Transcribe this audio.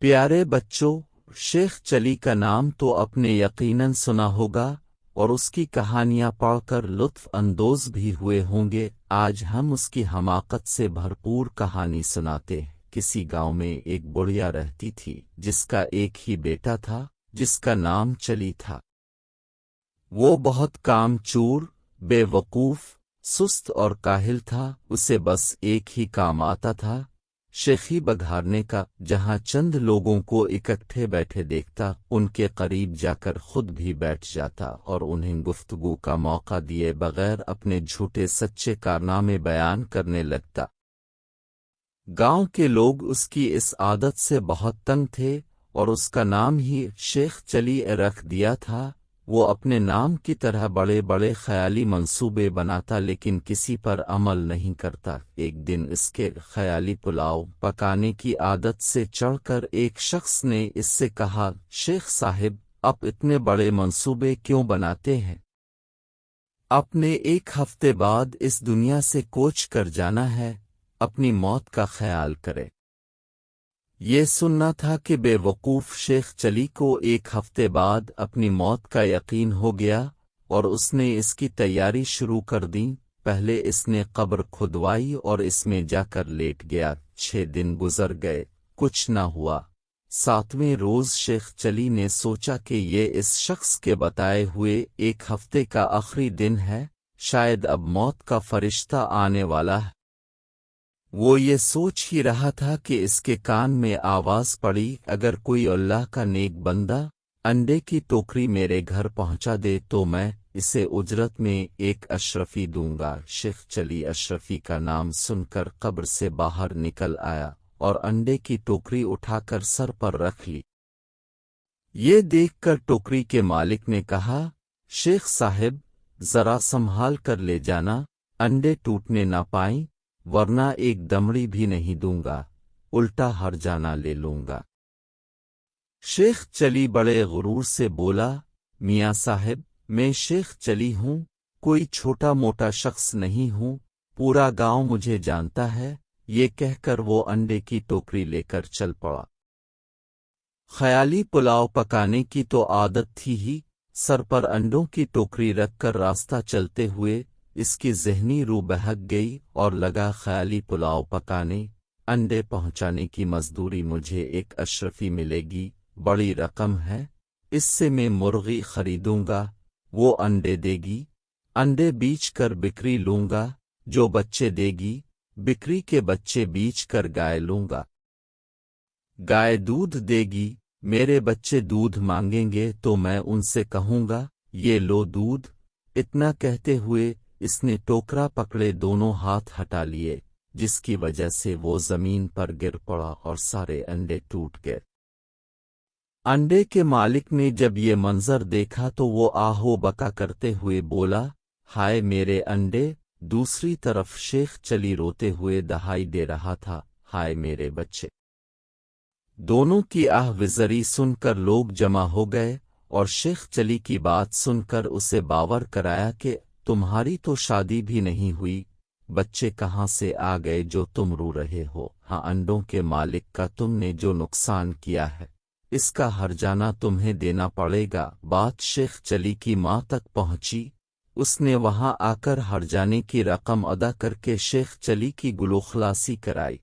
प्यारे बच्चों, शेख चली का नाम तो आपने यकीनन सुना होगा और उसकी कहानियां पढ़कर लुत्फ अंदोज भी हुए होंगे। आज हम उसकी हमाकत से भरपूर कहानी सुनाते हैं। किसी गांव में एक बुढ़िया रहती थी जिसका एक ही बेटा था जिसका नाम चली था। वो बहुत कामचोर, बेवकूफ, सुस्त और काहिल था। उसे बस एक ही काम आता था, शेखी बघारने का। जहां चंद लोगों को इकट्ठे बैठे देखता, उनके करीब जाकर खुद भी बैठ जाता और उन्हें गुफ्तगू का मौका दिए बगैर अपने झूठे सच्चे कारनामे बयान करने लगता। गांव के लोग उसकी इस आदत से बहुत तंग थे और उसका नाम ही शेख चली रख दिया था। वो अपने नाम की तरह बड़े बड़े ख्याली मंसूबे बनाता लेकिन किसी पर अमल नहीं करता। एक दिन इसके ख्याली पुलाव पकाने की आदत से चढ़कर एक शख्स ने इससे कहा, शेख साहिब, आप इतने बड़े मंसूबे क्यों बनाते हैं? आपने एक हफ्ते बाद इस दुनिया से कोच कर जाना है, अपनी मौत का ख्याल करें। ये सुनना था कि बेवकूफ़ शेख चली को एक हफ्ते बाद अपनी मौत का यकीन हो गया और उसने इसकी तैयारी शुरू कर दी। पहले इसने कब्र खुदवाई और इसमें जाकर लेट गया। 6 दिन गुजर गए, कुछ न हुआ। 7वें रोज़ शेख चली ने सोचा कि ये इस शख्स के बताए हुए एक हफ्ते का आखिरी दिन है, शायद अब मौत का फरिश्ता आने वाला है। वो ये सोच ही रहा था कि इसके कान में आवाज पड़ी, अगर कोई अल्लाह का नेक बंदा अंडे की टोकरी मेरे घर पहुंचा दे तो मैं इसे उजरत में एक अशरफी दूंगा। शेख चली अशरफी का नाम सुनकर कब्र से बाहर निकल आया और अंडे की टोकरी उठाकर सर पर रख ली। ये देखकर टोकरी के मालिक ने कहा, शेख साहिब, जरा संभाल कर ले जाना, अंडे टूटने ना पाएं, वरना एक दमड़ी भी नहीं दूंगा, उल्टा हर्जाना ले लूंगा। शेख चली बड़े गुरूर से बोला, मियाँ साहब, मैं शेख चली हूँ, कोई छोटा मोटा शख्स नहीं हूँ, पूरा गांव मुझे जानता है। ये कहकर वो अंडे की टोकरी लेकर चल पड़ा। ख्याली पुलाव पकाने की तो आदत थी ही, सर पर अंडों की टोकरी रखकर रास्ता चलते हुए इसकी ज़हनी रूह बहक गई और लगा ख्याली पुलाव पकाने। अंडे पहुंचाने की मजदूरी मुझे एक अशरफी मिलेगी, बड़ी रकम है, इससे मैं मुर्गी खरीदूंगा, वो अंडे देगी, अंडे बीच कर बिक्री लूंगा, जो बच्चे देगी, बिक्री के बच्चे बीच कर गाय लूंगा, गाय दूध देगी, मेरे बच्चे दूध मांगेंगे तो मैं उनसे कहूंगा, ये लो दूध। इतना कहते हुए इसने टोकरा पकड़े दोनों हाथ हटा लिए, जिसकी वजह से वो जमीन पर गिर पड़ा और सारे अंडे टूट गए। अंडे के मालिक ने जब ये मंजर देखा तो वो आहो बका करते हुए बोला, हाय मेरे अंडे। दूसरी तरफ शेख चली रोते हुए दहाई दे रहा था, हाय मेरे बच्चे। दोनों की आह विजरी सुनकर लोग जमा हो गए और शेख चली की बात सुनकर उसे बावर कराया कि तुम्हारी तो शादी भी नहीं हुई, बच्चे कहाँ से आ गए जो तुम रो रहे हो? हाँ, अंडों के मालिक का तुमने जो नुकसान किया है इसका हर्जाना तुम्हें देना पड़ेगा। बात शेख चली की माँ तक पहुंची। उसने वहां आकर हर्जाने की रकम अदा करके शेख चली की गुलोखलासी कराई।